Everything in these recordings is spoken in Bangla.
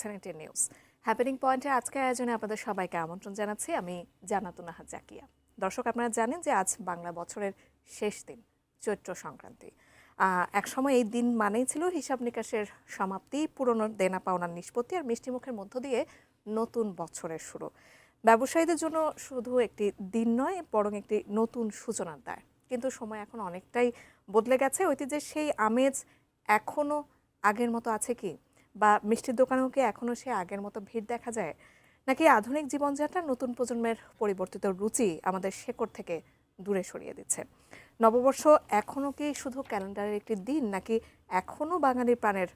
দেখছেন এটি নিউজ হ্যাপেনিং পয়েন্টে আজকের আয়োজনে আপনাদের সবাইকে আমন্ত্রণ জানাচ্ছি। আমি জান্নাতুন নাহার জাকিয়া। দর্শক, আপনারা জানেন যে আজ বাংলা বছরের শেষ দিন, চৈত্র সংক্রান্তি। একসময় এই দিন মানেই ছিল হিসাব নিকাশের সমাপ্তি, পুরনো দেনা পাওনার নিষ্পত্তি আর মিষ্টিমুখের মধ্য দিয়ে নতুন বছরের শুরু। ব্যবসায়ীদের জন্য শুধু একটি দিন নয়, বরং একটি নতুন সূচনার দ্বার। কিন্তু সময় এখন অনেকটাই বদলে গেছে। ঐতিহ্যের সেই আমেজ এখনও আগের মতো আছে কি? বা মিষ্টির দোকানেও কি এখনও সে আগের মতো ভিড় দেখা যায়? নাকি আধুনিক জীবনযাত্রা নতুন প্রজন্মের পরিবর্তিত রুচি আমাদের শেকড় থেকে দূরে সরিয়ে দিচ্ছে? নববর্ষ এখনও কি শুধু ক্যালেন্ডারের একটি দিন, নাকি এখনও বাঙালির প্রাণের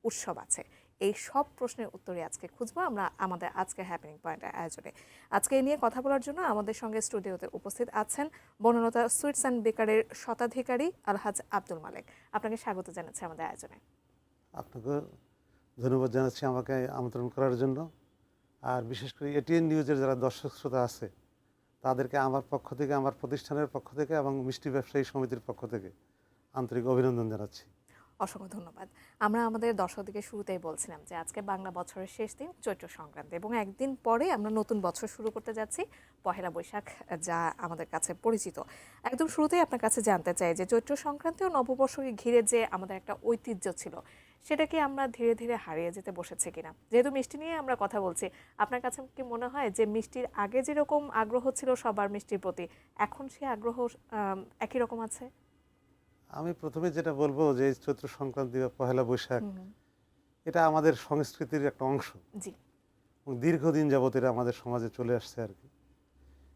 উৎসব আছে? এই সব প্রশ্নের উত্তরই আজকে খুঁজবো আমরা আমাদের আজকে হ্যাপেনিং পয়েন্টের আয়োজনে। আজকে এই নিয়ে কথা বলার জন্য আমাদের সঙ্গে স্টুডিওতে উপস্থিত আছেন বনলতা সুইটস অ্যান্ড বেকারের শতাধিকারী আলহাজ আব্দুল মালেক। আপনাকে স্বাগত জানাচ্ছি আমাদের আয়োজনে। আপনাকে ধন্যবাদ জানাচ্ছি আমাকে আমন্ত্রণ করার জন্য। আর বিশেষ করে এটিএন নিউজের যারা দর্শক শ্রোতা আছে তাদেরকে আমার পক্ষ থেকে, আমার প্রতিষ্ঠানের পক্ষ থেকে এবং মিষ্টি ব্যবসায়ী সমিতির পক্ষ থেকে আন্তরিক অভিনন্দন জানাচ্ছি। অসংখ্য ধন্যবাদ। আমরা আমাদের দর্শকদেরকে শুরুতেই বলছিলাম যে আজকে বাংলা বছরের শেষ দিন, চৈত্র সংক্রান্তি, এবং একদিন পরে আমরা নতুন বছর শুরু করতে যাচ্ছি, পহেলা বৈশাখ, যা আমাদের কাছে পরিচিত। একদম শুরুতেই আপনার কাছে জানতে চাই যে চৈত্র সংক্রান্তি ও নববর্ষকে ঘিরে যে আমাদের একটা ঐতিহ্য ছিল, সেটা কি আমরা ধীরে ধীরে হারিয়ে যেতে বসেছে কিনা? যেহেতু মিষ্টি নিয়ে আমরা কথা বলছি, আপনার কাছে কি মনে হয় যে মিষ্টির আগে যেরকম আগ্রহ ছিল সবার মিষ্টির প্রতি, এখন সে আগ্রহ একই রকম আছে? আমি প্রথমে যেটা বলবো যে এই চৈত্র সংক্রান্তি বা পহেলা বৈশাখ এটা আমাদের সংস্কৃতির একটা অংশ জি। এবং দীর্ঘদিন যাবত এটা আমাদের সমাজে চলে আসছে আর কি।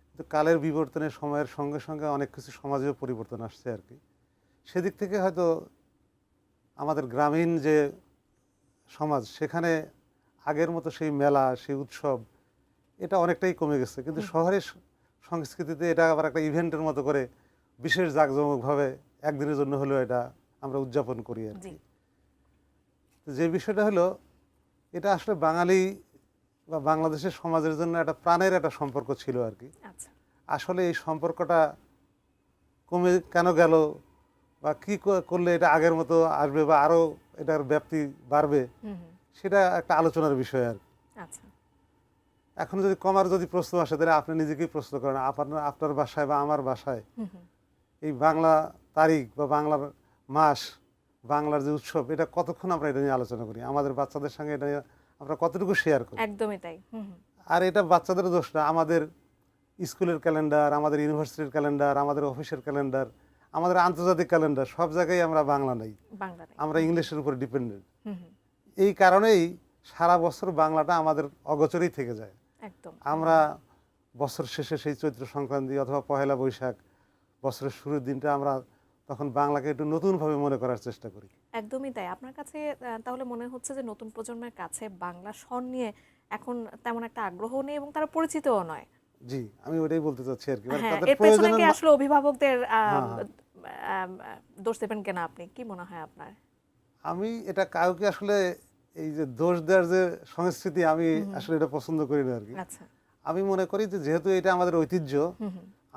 কিন্তু কালের বিবর্তনে সময়ের সঙ্গে সঙ্গে অনেক কিছু সমাজেও পরিবর্তন আসছে আর কি। সেদিক থেকে হয়তো আমাদের গ্রামীণ যে সমাজ, সেখানে আগের মতো সেই মেলা, সেই উৎসব এটা অনেকটাই কমে গেছে। কিন্তু শহরের সংস্কৃতিতে এটা আবার একটা ইভেন্টের মতো করে বিশেষ জাঁকজমকভাবে একদিনের জন্য হলেও এটা আমরা উদযাপন করি আর কি। তো যে বিষয়টা হলো, এটা আসলে বাঙালি বা বাংলাদেশের সমাজের জন্য একটা প্রাণের একটা সম্পর্ক ছিল আর কি। আচ্ছা। আসলে এই সম্পর্কটা কমে কেন গেল বা কী করলে এটা আগের মতো আসবে বা আরও এটার ব্যাপ্তি বাড়বে, সেটা একটা আলোচনার বিষয় আর কি। আচ্ছা। এখন যদি কমার যদি প্রশ্ন আসে, তাহলে আপনি নিজেকেই প্রশ্ন করেন, আপনার বাসায় বা আমার বাসায় এই বাংলা তারিখ বা বাংলার মাস, বাংলার যে উৎসব, এটা কতক্ষণ আমরা এটা নিয়ে আলোচনা করি, আমাদের বাচ্চাদের সঙ্গে এটা নিয়ে আমরা কতটুকু শেয়ার করি? একদমই তাই। আর এটা বাচ্চাদের দোষ না, আমাদের স্কুলের ক্যালেন্ডার, আমাদের ইউনিভার্সিটির ক্যালেন্ডার, আমাদের অফিসের ক্যালেন্ডার, আমাদের আন্তর্জাতিক ক্যালেন্ডার, সব জায়গায় আমরা বাংলা নেই, আমরা ইংলিশের উপর ডিপেন্ডেন্ট। এই কারণেই সারা বছর বাংলাটা আমাদের অগোচরেই থেকে যায়। একদম। আমরা বছর শেষে সেই চৈত্র সংক্রান্তি অথবা পহেলা বৈশাখ, বছরের শুরুর দিনটা আমরা তখন বাংলাকে একটু নতুনভাবে মনে করার চেষ্টা করি। একদমই তাই। আপনার কাছে তাহলে মনে হচ্ছে যে নতুন প্রজন্মের কাছে বাংলা স্বর নিয়ে এখন তেমন একটা আগ্রহ নেই এবং তারা পরিচিতও নয়। জি, আমি ওটাই বলতে চাচ্ছি আর কি। তাদের এর পেছনে কি আসলে অভিভাবকদের দোষ দেবেন কেন? আপনি কি মনে হয় আপনার? আমি এটা কাউকে আসলে এই যে দোষ দেওয়ার যে সংস্কৃতি, আমি আসলে এটা পছন্দ করি না আর কি। আচ্ছা। আমি মনে করি যে যেহেতু এটা আমাদের ঐতিহ্য,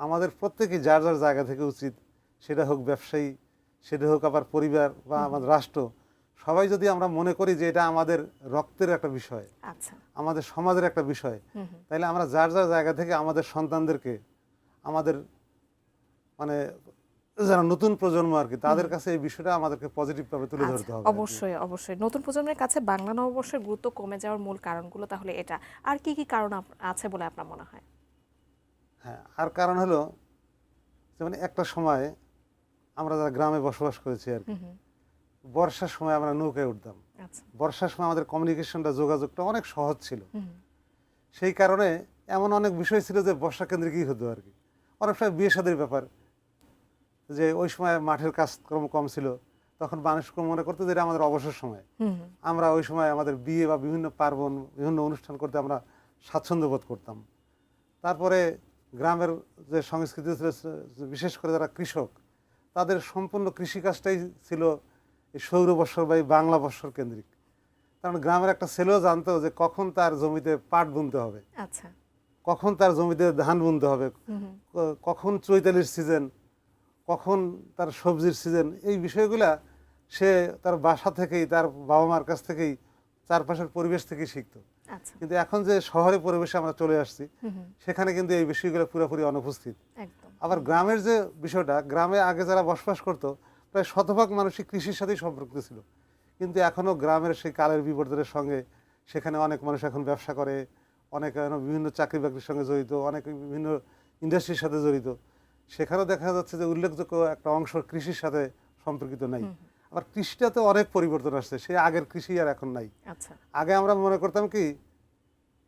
আমাদের প্রত্যেকে যার যার জায়গা থেকে উচিত, সেটা হোক ব্যবসায়ী, সেটা হোক আবার পরিবার বা আমাদের রাষ্ট্র, সবাই যদি আমরা মনে করি যে এটা আমাদের রক্তের একটা বিষয়, আচ্ছা, আমাদের সমাজের একটা বিষয়, তাহলে আমরা যার যার জায়গা থেকে আমাদের সন্তানদেরকে, আমাদের মানে যারা নতুন প্রজন্ম আর কি, তাদের কাছে এই বিষয়টা আমাদেরকে পজিটিভভাবে তুলে ধরতে হবে। অবশ্যই অবশ্যই। নতুন প্রজন্মের কাছে বাংলা নববর্ষের গুরুত্ব কমে যাওয়ার মূল কারণগুলো তাহলে এটা, আর কি কি কারণ আছে বলে আপনার মনে হয়? হ্যাঁ, আর কারণ হলো যেমন একটা সময় আমরা যারা গ্রামে বসবাস করেছি আর কি, বর্ষার সময় আমরা নৌকায় উঠতাম। বর্ষার সময় আমাদের কমিউনিকেশনটা, যোগাযোগটা অনেক সহজ ছিল। সেই কারণে এমন অনেক বিষয় ছিল যে বর্ষা কেন্দ্রিকই হতো আর কি। অনেক সময় বিয়ে শাদীর ব্যাপার, যে ওই সময় মাঠের কাজকর্ম কম ছিল, তখন মানুষ মনে করতো যে এটা আমাদের অবসর সময়, আমরা ওই সময় আমাদের বিয়ে বা বিভিন্ন পার্বণ, বিভিন্ন অনুষ্ঠান করতে আমরা স্বাচ্ছন্দ্য বোধ করতাম। তারপরে গ্রামের যে সংস্কৃতি ছিল, বিশেষ করে যারা কৃষক, তাদের সম্পূর্ণ কৃষিকাজটাই ছিল এই সৌর বৎসর বা এই বাংলা বৎসর কেন্দ্রিক। কারণ গ্রামের একটা ছেলেও জানতো যে কখন তার জমিতে পাট বুনতে হবে, কখন তার জমিতে ধান বুনতে হবে, কখন চৈতালির সিজন, কখন তার সবজির সিজন, এই বিষয়গুলা সে তার বাসা থেকেই, তার বাবা মার কাছ থেকেই চারপাশের পরিবেশ থেকে শিখতো। আচ্ছা। কিন্তু এখন যে শহরে পরিবেশে আমরা চলে আসছি, হুম হুম, সেখানে কিন্তু এই বিষয়গুলো পুরোপুরি অনুপস্থিত। একদম। আবার গ্রামের যে বিষয়টা, গ্রামে আগে যারা বসবাস করতো প্রায় শতভাগ মানুষই কৃষির সাথেই সম্পর্কিত ছিল, কিন্তু এখনও গ্রামের সেই কালের বিবর্তনের সঙ্গে সেখানে অনেক মানুষ এখন ব্যবসা করে, অনেকে এখন বিভিন্ন চাকরি বাকরির সঙ্গে জড়িত, অনেকে বিভিন্ন ইন্ডাস্ট্রির সাথে জড়িত। সেখানেও দেখা যাচ্ছে যে উল্লেখযোগ্য একটা অংশ কৃষির সাথে সম্পর্কিত নাই। হুম, আবার কৃষিটাতে অনেক পরিবর্তন আসছে, সেই আগের কৃষি আর এখন নাই। আচ্ছা। আগে আমরা মনে করতাম কি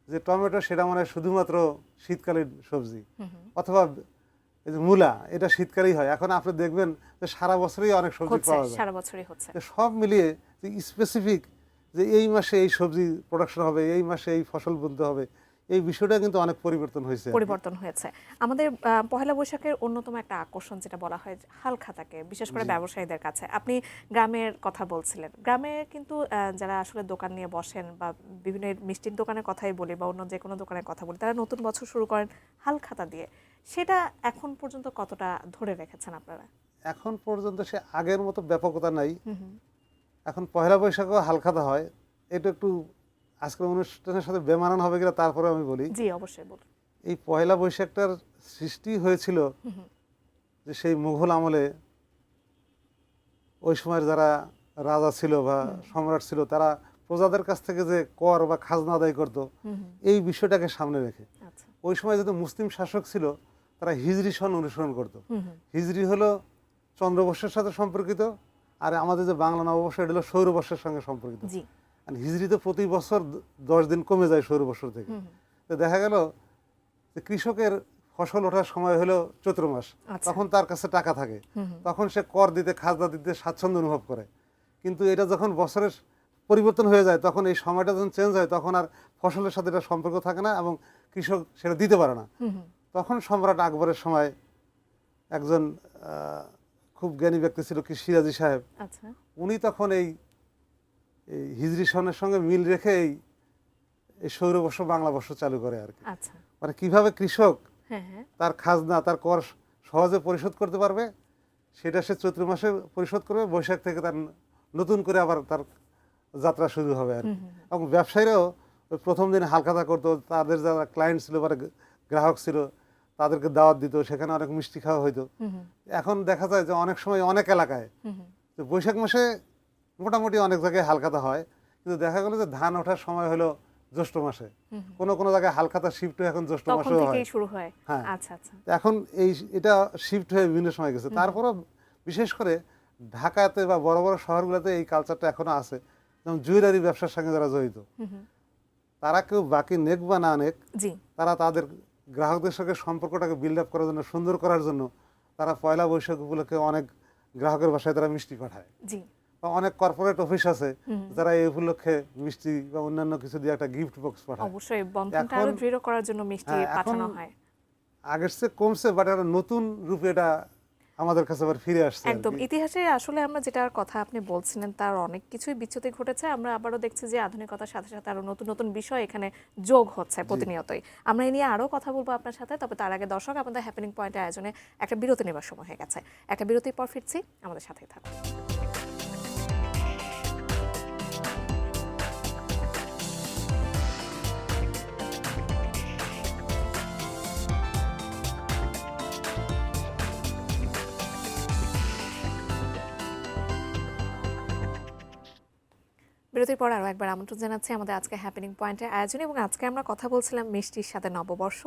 যে টমেটো সেটা মানে শুধুমাত্র শীতকালীন সবজি, হুম হুম, অথবা এই যে মূলা এটা শীতকালেই হয়। এখন আপনি দেখবেন যে সারা বছরই অনেক সবজি হচ্ছে পাওয়া যায়। সারা বছরই হচ্ছে। তো সব মিলিয়ে যে স্পেসিফিক যে এই মাসে এই সবজি প্রোডাকশন হবে, এই মাসে এই ফসল বুনতে হবে, এই বিষয়টা কিন্তু অনেক পরিবর্তন হয়েছে আর কি। পরিবর্তন হয়েছে। আমাদের পহেলা বৈশাখের অন্যতম একটা আকর্ষণ যেটা বলা হয় হালখাতাকে, বিশেষ করে জি। ব্যবসায়ীদের কাছে। আপনি গ্রামের কথা বলছিলেন। গ্রামে কিন্তু যারা আসলে দোকান নিয়ে বসেন বা বিভিন্ন মিষ্টির দোকানের কথাই বলি বা অন্য যে কোনো দোকানের কথা বলি, তারা নতুন বছর শুরু করেন হালখাতা দিয়ে। সেটা এখন পর্যন্ত কতটা ধরে রেখেছেন আপনারা? এখন পর্যন্ত সে আগের মতো ব্যাপকতা নাই। হুম হুম, এখন পহেলা বৈশাখও হালখাতা হয়। এটা একটু আজকের অনুষ্ঠানের সাথে বেমানান হবে কিনা তারপরে আমি বলি। জি অবশ্যই বলুন। এই পহেলা বৈশাখটার সৃষ্টি হয়েছিল হুম হুম, যে সেই মুঘল আমলে ওই সময়ের যারা রাজা ছিল বা সম্রাট ছিল, তারা প্রজাদের কাছ থেকে যে কর বা খাজনা আদায় করত, হুম হুম, এই বিষয়টাকে সামনে রেখে। আচ্ছা। ওই সময় যেহেতু মুসলিম শাসক ছিল, তারা হিজরি সন অনুসরণ করত। হুম হুম, হিজরি হলো চন্দ্রবর্ষের সাথে সম্পর্কিত, আর আমাদের যে বাংলা নববর্ষ এটা হলো সৌরবর্ষের সঙ্গে সম্পর্কিত। জি। আর হিজরিতে প্রতি বছর 10 দিন কমে যায় সৌরবর্ষ থেকে। হুম হুম, তো দেখা গেল যে কৃষকের ফসল ওঠার সময় হলো চৈত্র মাস, আচ্ছা। তখন তার কাছে টাকা থাকে, হুম হুম, তখন সে কর দিতে খাজনা দিতে স্বাচ্ছন্দ্য অনুভব করে। কিন্তু এটা যখন বছরের পরিবর্তন হয়ে যায়, তখন এই সময়টা যখন চেঞ্জ হয়, তখন আর ফসলের সাথে এটা সম্পর্ক থাকে না এবং কৃষক সেটা দিতে পারে না। হুম হুম, তখন সম্রাট আকবরের সময় একজন খুব জ্ঞানী ব্যক্তি ছিল কি সিরাজি সাহেব, আচ্ছা। উনি তখন এই এই হিজরি সনের সঙ্গে মিল রেখে এই এই সৌরবর্ষ বাংলা বর্ষ চালু করে আর কি। আচ্ছা। মানে কিভাবে কৃষক হ্যাঁ হ্যাঁ, তার খাজনা তার কর সহজে পরিশোধ করতে পারবে, সেটা সে চৈত্র মাসে পরিশোধ করবে, বৈশাখ থেকে তার নতুন করে আবার তার যাত্রা শুরু হবে আর হুম কি। হুম, এবং ব্যবসায়ীরাও ওই প্রথম দিন হালখাতা করতো, তাদের যারা ক্লায়েন্ট ছিল বা গ্রাহক ছিল তাদেরকে দাওয়াত দিত, সেখানে অনেক মিষ্টি খাওয়া হইতো। হুম হুম, এখন দেখা যায় যে অনেক সময় অনেক এলাকায় হুম হুম, তো বৈশাখ মাসে মোটামুটি অনেক জায়গায় হালখাতা হয়, কিন্তু দেখা গেলো যে ধান ওঠার সময় হলো জ্যৈষ্ঠ মাসে, হুম হুম। কোনো কোনো জায়গায় হালখাতা শিফট হয়ে এখন জ্যৈষ্ঠ তখন মাসেও হয়। থেকেই শুরু হয়। হ্যাঁ, আচ্ছা আচ্ছা। এখন এই এটা শিফট হয়ে বিভিন্ন সময় গেছে। তারপরও বিশেষ করে ঢাকাতে বা বড় বড় শহরগুলোতে এই কালচারটা এখনো আছে। যেমন জুয়েলারি ব্যবসার সঙ্গে যারা জড়িত, হুম হুম, তারা কেউ বাকি নেক বা না নেক, জি। তারা তাদের গ্রাহকদের সঙ্গে সম্পর্কটাকে বিল্ড আপ করার জন্য, সুন্দর করার জন্য, তারা পয়লা বৈশাখ উপলক্ষে অনেক গ্রাহকের বাসায় তারা মিষ্টি পাঠায়। জি। বা অনেক কর্পোরেট অফিস আছে হুম। যারা এই উপলক্ষে মিষ্টি বা অন্যান্য কিছু দিয়ে একটা গিফট বক্স পাঠায়। অবশ্যই বন্ধনটা আরো এখন দৃঢ় করার জন্য মিষ্টি হ্যাঁ, এখন পাঠানো হয়। আগের চেয়ে কমছে, বাট একটা নতুন রূপে এটা আমাদের কাছে আবার ফিরে আসছে আর একদম কি। ইতিহাসে আসলে আমরা যেটার কথা আপনি বলছিলেন তার অনেক কিছুই বিচ্যুতি ঘটেছে। আমরা আবারও দেখছি যে আধুনিকতার সাথে সাথে আরো নতুন নতুন বিষয় এখানে যোগ হচ্ছে প্রতিনিয়তই। আমরা এই নিয়ে আরো কথা বলবো আপনার সাথে, তবে তার আগে দর্শক আমাদের হ্যাপেনিং পয়েন্টের আয়োজনে একটা বিরতি নেবার সময় হয়ে গেছে। একটা বিরতির পর ফিরছি, আমাদের সাথেই থাকুন। বিরতির পর আরও একবার আমন্ত্রণ জানাচ্ছি আমাদের আজকে হ্যাপেনিং পয়েন্টের আয়োজনে, এবং আজকে আমরা কথা বলছিলাম মিষ্টির সাথে নববর্ষ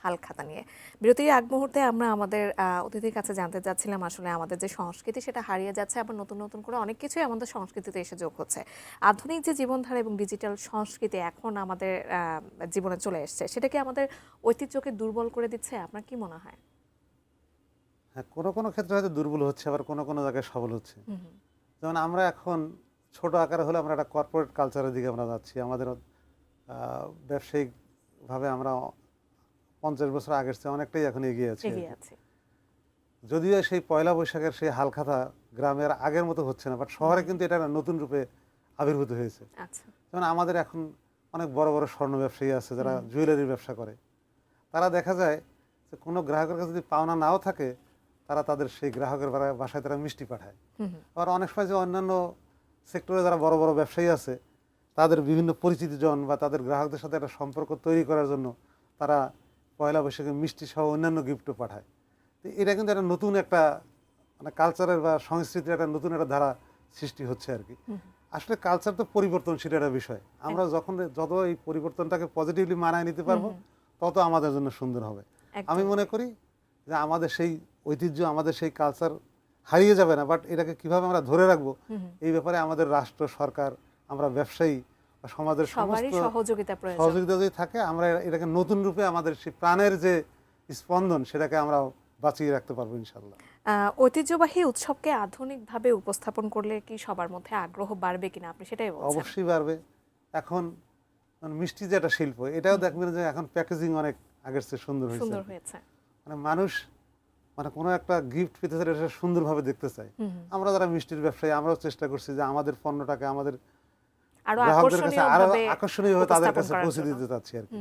হালখাতা নিয়ে। বিরতির আগ মুহূর্তে আমরা আমাদের অতিথির কাছে জানতে চাচ্ছিলাম আসলে আমাদের যে সংস্কৃতি সেটা হারিয়ে যাচ্ছে, আবার নতুন নতুন করে অনেক কিছুই আমাদের সংস্কৃতিতে এসে যোগ হচ্ছে। আধুনিক যে জীবনধারা এবং ডিজিটাল সংস্কৃতি এখন আমাদের জীবনে চলে এসছে, সেটা কি আমাদের ঐতিহ্যকে দুর্বল করে দিচ্ছে? আপনার কি মনে হয়? হ্যাঁ, কোনো কোনো ক্ষেত্রে হয়তো দুর্বল হচ্ছে, আবার কোনো কোনো জায়গায় সবল হচ্ছে। হুম হুম, যেমন আমরা এখন ছোট আকারে হলে আমরা একটা কর্পোরেট কালচারের দিকে আমরা যাচ্ছি। আমাদের ব্যবসায়িকভাবে আমরা 50 বছর আগের চেয়ে অনেকটাই এখন এগিয়ে আছি আর এগিয়ে কি। আছে। যদিও সেই পয়লা বৈশাখের সেই হালখাতা গ্রামের আগের মতো হচ্ছে না, বাট শহরে কিন্তু এটা একটা নতুন রূপে আবির্ভূত হয়েছে। আচ্ছা। যেমন আমাদের এখন অনেক বড় বড় স্বর্ণ ব্যবসায়ী আছে যারা জুয়েলারির ব্যবসা করে। তারা দেখা যায় যে কোনো গ্রাহকের কাছে যদি পাওনা নাও থাকে, তারা তাদের সেই গ্রাহকের বাসায় তারা মিষ্টি পাঠায়। হুম হুম, আবার অনেক সময় যে অন্যান্য সেক্টরে যারা বড় বড় ব্যবসায়ী আছে, তাদের বিভিন্ন পরিচিতিজন বা তাদের গ্রাহকদের সাথে একটা সম্পর্ক তৈরি করার জন্য তারা পয়লা বৈশাখে মিষ্টি সহ অন্যান্য গিফটও পাঠায়। তো এটা কিন্তু একটা নতুন একটা মানে কালচারের বা সংস্কৃতির একটা নতুন একটা ধারা সৃষ্টি হচ্ছে আর কি। আসলে কালচার তো পরিবর্তনশীল একটা বিষয়, আমরা যত এই পরিবর্তনটাকে পজিটিভলি মানায় নিতে পারবো তত আমাদের জন্য সুন্দর হবে। আমি মনে করি যে আমাদের সেই ঐতিহ্য, আমাদের সেই কালচার হারিয়ে যাবে না, বাট এটাকে কিভাবে আমরা ধরে রাখবো এই ব্যাপারে আমাদের রাষ্ট্র, সরকার, আমরা ব্যবসায়ী বা সমাজের সমস্ত সহযোগিতা যদি থাকে, আমরা এটাকে নতুন রূপে আমাদের সেই প্রাণের যে স্পন্দন সেটাকে আমরা বাঁচিয়ে রাখতে পারবো ইনশাল্লাহ। ঐতিহ্যবাহী উৎসবকে আধুনিকভাবে উপস্থাপন করলে কি সবার মধ্যে আগ্রহ বাড়বে কিনা, আপনি সেটাই বলছেন? অবশ্যই বাড়বে। এখন মানে মিষ্টি যে একটা শিল্প, এটাও দেখবেন যে এখন প্যাকেজিং অনেক আগের চেয়ে সুন্দর হয়েছে। মানে মানুষ মানে কোনো একটা গিফট পেতে চাই এটা সুন্দরভাবে দেখতে চাই। আমরা যারা মিষ্টির ব্যবসায়ী আমরাও চেষ্টা করছি যে আমাদের পণ্যটাকে আমাদের গ্রাহকদের কাছে আরো আকর্ষণীয়ভাবে তাদের কাছে পৌঁছে দিতে চাচ্ছি আর কি।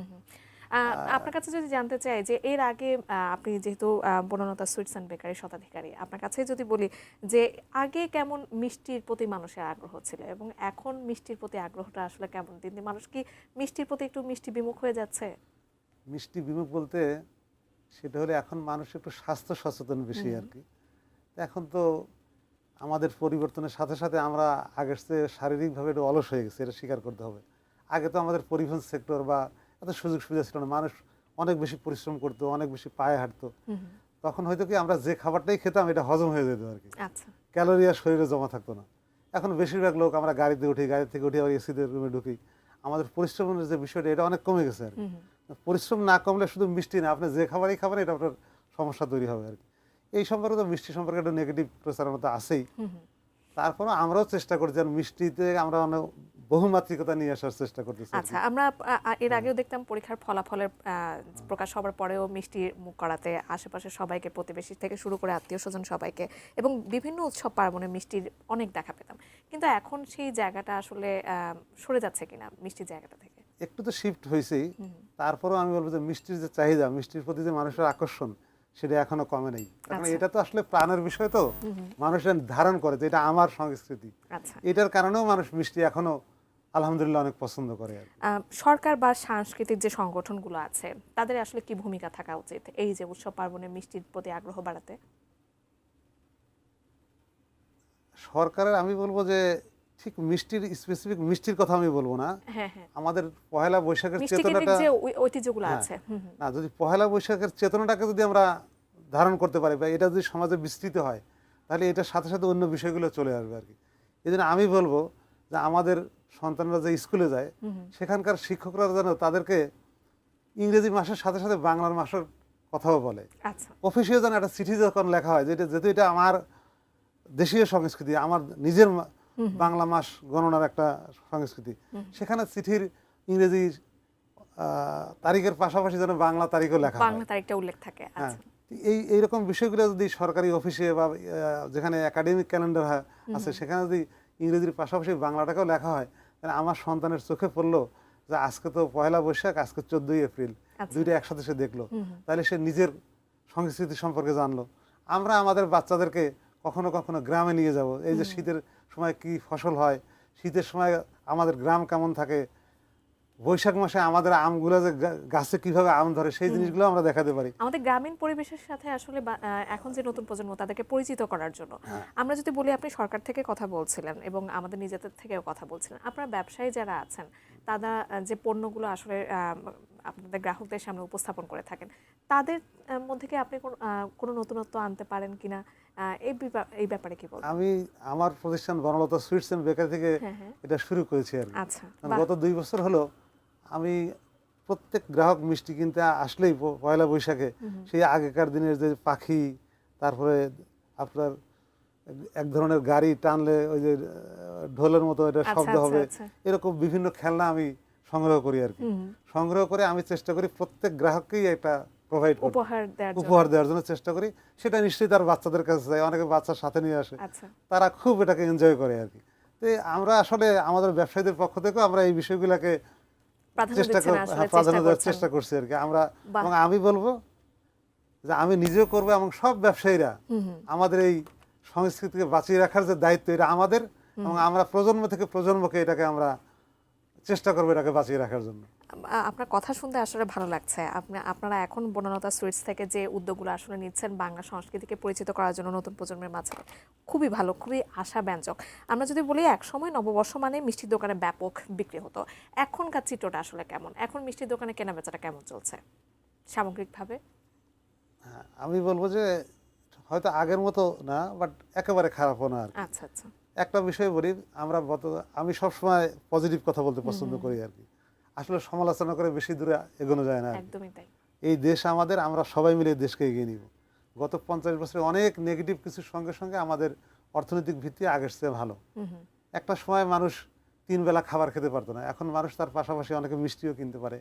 আপনার কাছে যদি জানতে চাই যে এর আগে আপনি যেহেতু বনলতা সুইটস অ্যান্ড বেকারির শতাধিকারী, আপনার কাছে যদি বলি যে আগে কেমন মিষ্টির প্রতি মানুষের আগ্রহ ছিল এবং এখন মিষ্টির প্রতি আগ্রহটা আসলে কেমন? দিন দিন মানুষ কি মিষ্টির প্রতি একটু মিষ্টি বিমুখ হয়ে যাচ্ছে? মিষ্টি বিমুখ বলতে সেটা হলে এখন মানুষ একটু স্বাস্থ্য সচেতন বেশি আর কি। এখন তো আমাদের পরিবর্তনের সাথে সাথে আমরা আগের চেয়ে শারীরিকভাবে একটু অলস হয়ে গেছে, এটা স্বীকার করতে হবে। আগে তো আমাদের পরিবহন সেক্টর বা এত সুযোগ সুবিধা ছিল না, মানুষ অনেক বেশি পরিশ্রম করতো, অনেক বেশি পায়ে হাঁটতো। তখন হয়তো কি আমরা যে খাবারটাই খেতাম এটা হজম হয়ে যেত আর কি, ক্যালোরি আর শরীরে জমা থাকতো না। এখন বেশিরভাগ লোক আমরা গাড়িতে উঠি, গাড়ি থেকে উঠে আবার এসিদের রুমে ঢুকি, আমাদের পরিশ্রমের যে বিষয়টা এটা অনেক কমে গেছে আর কি। পরিশ্রম না কমলে শুধু মিষ্টি না, আপনি যে খাবারই খাবেন এটা আপনার সমস্যা তৈরি হবে আর কি। এই সম্পর্কে তো মিষ্টি সম্পর্কে একটা নেগেটিভ প্রচারণা তো আছেই। তারপরে আমরাও চেষ্টা করি যেন মিষ্টিতে আমরা অনেক বহুমাত্রিকতা নিয়ে আসার চেষ্টা করতেছি। আচ্ছা, আমরা এর আগেও দেখতাম পরীক্ষার ফলাফলের প্রকাশ হবার পরেও মিষ্টি মুখ করাতে আশেপাশে সবাইকে, প্রতিবেশী থেকে শুরু করে আত্মীয় স্বজন সবাইকে, এবং বিভিন্ন উৎসব পার্বণে মিষ্টির অনেক দেখা পেতাম। কিন্তু এখন সেই জায়গাটা আসলে সরে যাচ্ছে কিনা মিষ্টির জায়গাটা থেকে? একটু তো শিফট হয়েছেই, তারপরেও আমি বলবো যে মিষ্টির যে চাহিদা, মিষ্টির প্রতি যে মানুষের আকর্ষণ সেটা এখনো কমে নেই। কারণ এটা তো আসলে প্রাণের বিষয়, তো মানুষের ধারণ করে যে এটা আমার সংস্কৃতি, এটার কারণেও মানুষ মিষ্টি এখনো আলহামদুলিল্লাহ অনেক পছন্দ করে। সরকার বা সাংস্কৃতিক যে সংগঠনগুলো আছে তাদের আসলে কি ভূমিকা থাকা উচিত এই যে উৎসব পার্বণে মিষ্টির প্রতি আগ্রহ বাড়াতে? সরকারের আমি বলবো যে ঠিক মিষ্টির স্পেসিফিক মিষ্টির কথা আমি বলবো না, আমাদের পহেলা বৈশাখের চেতনাটা, ঐতিহ্যগুলো আছে না, যদি পহেলা বৈশাখের চেতনাটাকে যদি আমরা ধারণ করতে পারি বা এটা যদি সমাজে বিস্তৃত হয় তাহলে এটার সাথে সাথে অন্য বিষয়গুলো চলে আসবে আর কি। এই জন্য আমি বলবো যে আমাদের সন্তানরা যে স্কুলে যায় সেখানকার শিক্ষকরা যেন তাদেরকে ইংরেজি মাসের সাথে সাথে বাংলার মাসের কথাও বলে। অফিসিয়াল যেন একটা চিঠি যখন লেখা হয় যেহেতু এটা আমার দেশীয় সংস্কৃতি, আমার নিজের বাংলা মাস গণনার একটা সংস্কৃতি, সেখানে চিঠির ইংরেজি তারিখের পাশাপাশি যেন বাংলা তারিখও লেখা হয়, বাংলা তারিখটা উল্লেখ থাকে। এইরকম বিষয়গুলো যদি সরকারি অফিসে বা যেখানে একাডেমিক ক্যালেন্ডার আছে সেখানে যদি ইংরেজির পাশাপাশি বাংলাটাকেও লেখা হয় তাহলে আমার সন্তানের চোখে পড়লো যে আজকে তো পয়লা বৈশাখ, আজকে 14ই এপ্রিল, দুইটা একসাথে সে দেখলো, তাহলে সে নিজের সংস্কৃতি সম্পর্কে জানলো। আমরা আমাদের বাচ্চাদেরকে কখনো কখনো গ্রামে নিয়ে যাব, এই যে শীতের সময় কি ফসল হয়, শীতের সময় আমাদের গ্রাম কেমন থাকে, বৈশাখ মাসে আমাদের আমগুলো যে গাছে কিভাবে আম ধরে সেই জিনিসগুলো আমরা দেখাতে পারি। আমাদের গ্রামীণ পরিবেশের সাথে আসলে এখন যে নতুন প্রজন্ম তাদেরকে পরিচিত করার জন্য আমরা যদি বলি, আপনি সরকার থেকে কথা বলছিলেন এবং আমাদের নিজেদের থেকেও কথা বলছিলেন, আপনার ব্যবসায়ী যারা আছেন তারা যে পণ্যগুলো আসলে আপনাদের গ্রাহকদের সামনে উপস্থাপন করে থাকেন তাদের মধ্যে কি আপনি কোনো নতুনত্ব আনতে পারেন কিনা, এই ব্যাপারে কি বলবেন? আমি আমার প্রতিষ্ঠান বনলতা সুইটস এন্ড বেকারি থেকে এটা শুরু করেছি আর গত 2 বছর হলো। আমি প্রত্যেক গ্রাহক মিষ্টি কিনতে আসলেই পয়লা বৈশাখে সেই আগেকার দিনের যে পাখি, তারপরে আপনার এক ধরনের গাড়ি টানলে ওই যে ঢোলের মতো এটা শব্দ হবে, এরকম বিভিন্ন খেলনা আমি সংগ্রহ করি আর কি। সংগ্রহ করে আমি চেষ্টা করি প্রত্যেক গ্রাহককেই একটা প্রোভাইড উপহার দেওয়ার জন্য চেষ্টা করি। সেটা নিশ্চয়ই তার বাচ্চাদের কাছে যায়, অনেকে বাচ্চার সাথে নিয়ে আসে, তারা খুব এটাকে এনজয় করে আর কি। তো আমরা আসলে আমাদের ব্যবসায়ীদের পক্ষ থেকেও আমরা এই বিষয়গুলোকে প্রাধান্য দেওয়ার চেষ্টা করছি আর কি আমরা। এবং আমি বলবো যে আমি নিজেও করবো এবং সব ব্যবসায়ীরা আমাদের এই সংস্কৃতিকে বাঁচিয়ে রাখার যে দায়িত্ব এটা আমাদের, এবং আমরা প্রজন্ম থেকে প্রজন্মকে এটাকে আমরা চেষ্টা করবো এটাকে বাঁচিয়ে রাখার জন্য। আপনার কথা শুনতে আসলে ভালো লাগছে। আপনারা এখন বনলতা সুইটস থেকে যে উদ্যোগগুলো আসলে নিচ্ছেন বাংলা সংস্কৃতিকে পরিচিত করার জন্য নতুন প্রজন্মের মাঝে, খুবই ভালো, খুবই আশাব্যঞ্জক। আমরা যদি বলি একসময় নববর্ষ মানে মিষ্টির দোকানে ব্যাপক বিক্রি হতো, এখনকার চিত্রটা আসলে কেমন? এখন মিষ্টির দোকানে কেনাবেচাটা কেমন চলছে সামগ্রিকভাবে? হ্যাঁ, আমি বলবো যে হয়তো আগের মতো না, বাট একেবারে খারাপও না আর কি। আচ্ছা আচ্ছা। একটা বিষয় বলি, আমি সবসময় পজিটিভ কথা বলতে পছন্দ করি আর কি। আসলে সমালোচনা করে বেশি দূরে এগোনো যায় না আর কি। একদমই তাই। এই দেশ আমাদের, আমরা সবাই মিলে এই দেশকে এগিয়ে নিব। গত 50 বছরে অনেক নেগেটিভ কিছুর সঙ্গে সঙ্গে আমাদের অর্থনৈতিক ভিত্তি আগের চেয়ে ভালো। একটা সময় মানুষ 3 বেলা খাবার খেতে পারতো না, এখন মানুষ তার পাশাপাশি অনেকে মিষ্টিও কিনতে পারে,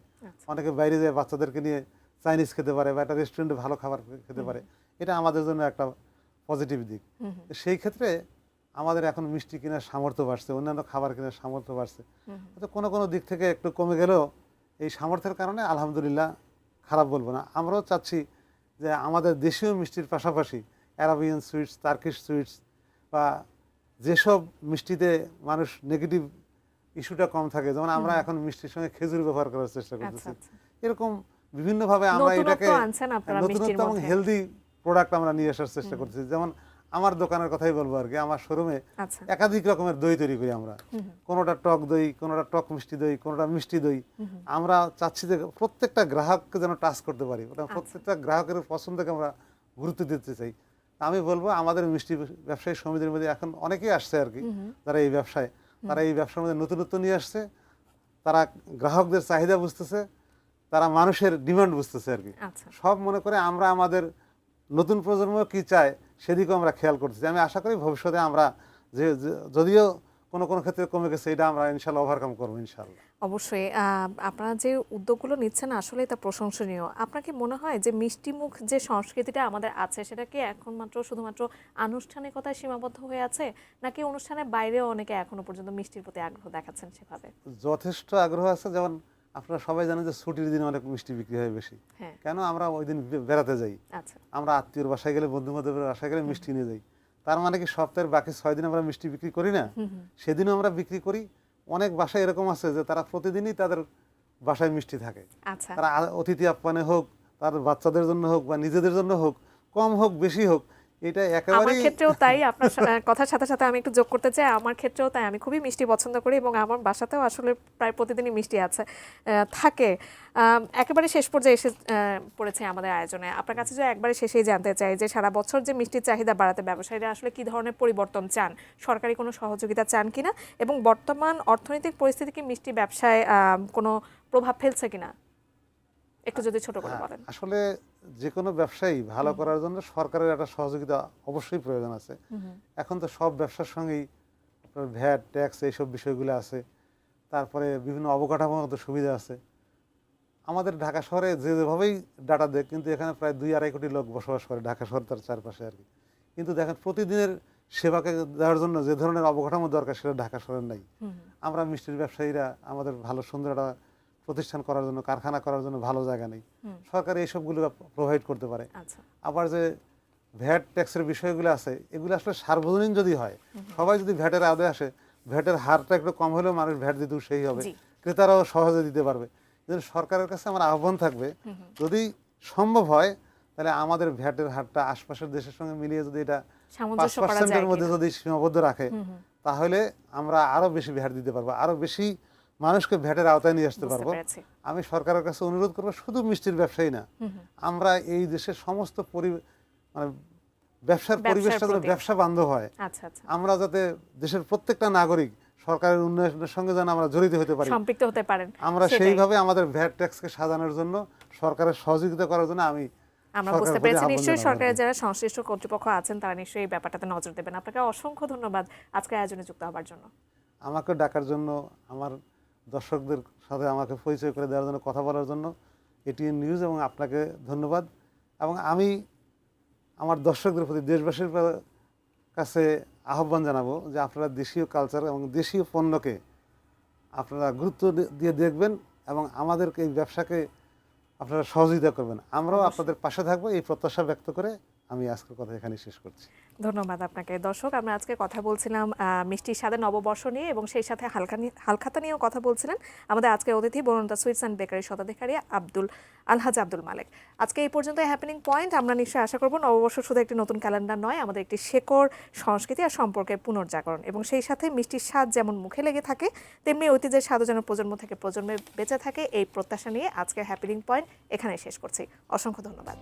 অনেকে বাইরে যায় বাচ্চাদেরকে নিয়ে চাইনিজ খেতে পারে বা একটা রেস্টুরেন্টে ভালো খাবার খেতে পারে। এটা আমাদের জন্য একটা পজিটিভ দিক। সেই ক্ষেত্রে আমাদের এখন মিষ্টি কেনার সামর্থ্য বাড়ছে, অন্যান্য খাবার কেনার সামর্থ্য বাড়ছে। তো কোনো কোনো দিক থেকে একটু কমে গেলেও এই সামর্থ্যের কারণে আলহামদুলিল্লাহ খারাপ বলবো না। আমরাও চাচ্ছি যে আমাদের দেশীয় মিষ্টির পাশাপাশি অ্যারাবিয়ান সুইটস, টার্কিশ সুইটস বা যেসব মিষ্টিতে মানুষ নেগেটিভ ইস্যুটা কম থাকে, যেমন আমরা এখন মিষ্টির সঙ্গে খেজুর ব্যবহার করার চেষ্টা করতেছি। এরকম বিভিন্নভাবে আমরা এটাকে নতুনত্ব এবং হেলদি প্রোডাক্ট আমরা নিয়ে আসার চেষ্টা করতেছি। যেমন আমার দোকানের কথাই বলবো আর কি, আমার শোরুমে একাধিক রকমের দই তৈরি করি আমরা। কোনোটা টক দই, কোনোটা টক মিষ্টি দই, কোনোটা মিষ্টি দই। আমরা চাচ্ছি যে প্রত্যেকটা গ্রাহককে যেন টাচ করতে পারি, ওটা প্রত্যেকটা গ্রাহকের পছন্দকে আমরা গুরুত্ব দিতে চাই। আমি বলবো আমাদের মিষ্টি ব্যবসায়ী সমিতির মধ্যে এখন অনেকেই আসছে আর কি, যারা এই ব্যবসায়, তারা এই ব্যবসার মধ্যে নতুনত্ব নিয়ে আসছে, তারা গ্রাহকদের চাহিদা বুঝতেছে, তারা মানুষের ডিমান্ড বুঝতেছে আর কি। সব মনে করে আমরা আমাদের নতুন প্রজন্ম কি চায় সেদিকেও আমরা খেয়াল করতেছি। আমি আশা করি ভবিষ্যতে আমরা যে যদিও কোনো কোনো ক্ষেত্রে কমে গেছে, এটা আমরা ইনশাল্লাহ ওভারকাম করবো ইনশাল্লাহ। অবশ্যই আপনারা যে উদ্যোগগুলো নিচ্ছেন আসলে তা প্রশংসনীয়। আপনার কি মনে হয় যে মিষ্টিমুখ যে সংস্কৃতিটা আমাদের আছে সেটা কি এখন মাত্র শুধুমাত্র আনুষ্ঠানিকতায় সীমাবদ্ধ হয়ে আছে, নাকি অনুষ্ঠানের বাইরেও অনেকে এখনো পর্যন্ত মিষ্টির প্রতি আগ্রহ দেখাচ্ছেন সেভাবে? যথেষ্ট আগ্রহ আছে। যেমন আপনারা সবাই জানেন যে ছুটির দিনে অনেক মিষ্টি বিক্রি হয় বেশি। কেন? আমরা ওই দিন বেড়াতে যাই, আমরা আত্মীয়র বাসায় গেলে, বন্ধু বান্ধবের বাসায় গেলে মিষ্টি নিয়ে যাই। তার মানে কি সপ্তাহের বাকি 6 দিন আমরা মিষ্টি বিক্রি করি না? সেদিনও আমরা বিক্রি করি। অনেক বাসায় এরকম আছে যে তারা প্রতিদিনই তাদের বাসায় মিষ্টি থাকে। তারা অতিথি আপ্যায়নে হোক, তার বাচ্চাদের জন্য হোক বা নিজেদের জন্য হোক, কম হোক বেশি হোক, এটা একেবারে আমার ক্ষেত্রেও তাই। আপনার কথার সাথে সাথে আমি একটু যোগ করতে চাই, আমার ক্ষেত্রেও তাই। আমি খুবই মিষ্টি পছন্দ করি এবং আমার বাসাতেও আসলে প্রায় প্রতিদিনই মিষ্টি আছে থাকে। একেবারে শেষ পর্যায়ে এসে পড়েছে আমাদের আয়োজনে। আপনার কাছে যে একবারে শেষেই জানতে চাই যে সারা বছর যে মিষ্টির চাহিদা বাড়াতে ব্যবসায়ীরা আসলে কি ধরনের পরিবর্তন চান, সরকারি কোনো সহযোগিতা চান কিনা, এবং বর্তমান অর্থনৈতিক পরিস্থিতি কি মিষ্টি ব্যবসায় কোনো প্রভাব ফেলছে কিনা একটু যদি ছোট করে বলেন। আসলে যে কোনো ব্যবসায়ী ভালো করার জন্য সরকারের একটা সহযোগিতা অবশ্যই প্রয়োজন আছে। এখন তো সব ব্যবসার সঙ্গেই আপনার ভ্যাট, ট্যাক্স এইসব বিষয়গুলো আছে, তারপরে বিভিন্ন অবকাঠামোগত সুবিধা আছে। আমাদের ঢাকা শহরে যেভাবেই ডাটা দেয়, কিন্তু এখানে প্রায় 2-2.5 কোটি লোক বসবাস করে ঢাকা শহর তার চারপাশে আর কি। কিন্তু দেখেন প্রতিদিনের সেবাকে দেওয়ার জন্য যে ধরনের অবকাঠামো দরকার সেটা ঢাকা শহরে নাই। আমরা মিষ্টির ব্যবসায়ীরা আমাদের ভালো সুন্দর একটা প্রতিষ্ঠান করার জন্য, কারখানা করার জন্য ভালো জায়গা নেই, সরকার এইসবগুলো প্রোভাইড করতে পারে। আবার যে ভ্যাট ট্যাক্সের বিষয়গুলো আছে, এগুলো আসলে সার্বজনীন যদি হয়, সবাই যদি ভ্যাটের আওতায় আসে, ভ্যাটের হারটা একটু কম হলেও মানুষ ভ্যাট দিতেও সেই হবে, ক্রেতারাও সহজে দিতে পারবে। সরকারের কাছে আমার আহ্বান থাকবে, যদি সম্ভব হয় তাহলে আমাদের ভ্যাটের হারটা আশপাশের দেশের সঙ্গে মিলিয়ে যদি এটা 5% মধ্যে যদি সীমাবদ্ধ রাখে, তাহলে আমরা আরো বেশি ভ্যাট দিতে পারবো, আরো বেশি মানুষকে ভ্যাটের আওতায় নিয়ে আসতে পারবো। আমি সরকারের কাছে অনুরোধ করবো, শুধু মিষ্টির ব্যবসায়ী না, আমরা এই দেশের সমস্ত মানে ব্যবসার পরিবেশটা যেন ব্যবসা বান্ধব হয়, আমরা যাতে দেশের প্রত্যেকটা নাগরিক সরকারের উন্নয়নের সঙ্গে যেন আমরা জড়িত হতে পারি, সম্পৃক্ত হতে পারেন, আমরা সেইভাবে আমাদের ভ্যাট ট্যাক্সকে সাজানোর জন্য সরকারের সহযোগিতা করার জন্য আমরা বুঝতে পেরেছি। নিশ্চয়ই সরকারের যারা সংশ্লিষ্ট কর্তৃপক্ষ আছেন তারা নিশ্চয়ই এই ব্যাপারটাতে নজর দেবেন। আপনাকে অসংখ্য ধন্যবাদ আজকের আয়োজনে যুক্ত হওয়ার জন্য, আমাকে ডাকার জন্য, আমার দর্শকদের সাথে আমাকে পরিচয় করে দেওয়ার জন্য, কথা বলার জন্য এটিএন নিউজ এবং আপনাকে ধন্যবাদ। এবং আমি আমার দর্শকদের প্রতি, দেশবাসীর কাছে আহ্বান জানাবো যে আপনারা দেশীয় কালচার এবং দেশীয় পণ্যকে আপনারা গুরুত্ব দিয়ে দেখবেন এবং আমাদেরকে এই ব্যবসাকে আপনারা সহযোগিতা করবেন। আমরাও আপনাদের পাশে থাকবো, এই প্রত্যাশা ব্যক্ত করে আমি আজকের কথা এখানে শেষ করছি। ধন্যবাদ আপনাকে। দর্শক, আমরা আজকে কথা বলছিলাম মিষ্টির স্বাদে নববর্ষ নিয়ে এবং সেই সাথে হালখাতা নিয়েও কথা বলছিলেন আমাদের আজকে অতিথি বরুণতা সুইটস অ্যান্ড বেকারি স্বত্বাধিকারী আলহাজ আব্দুল মালেক। আজকে এই পর্যন্ত হ্যাপেনিং পয়েন্ট। আমরা নিশ্চয়ই আশা করব নববর্ষ শুধু একটি নতুন ক্যালেন্ডার নয়, আমাদের একটি শেকড়, সংস্কৃতি আর সম্পর্কের পুনর্জাগরণ, এবং সেই সাথে মিষ্টির স্বাদ যেমন মুখে লেগে থাকে তেমনি ঐতিহ্যের স্বাদও যেন প্রজন্ম থেকে প্রজন্মে বেঁচে থাকে, এই প্রত্যাশা নিয়ে আজকের হ্যাপেনিং পয়েন্ট এখানে শেষ করছি। অসংখ্য ধন্যবাদ।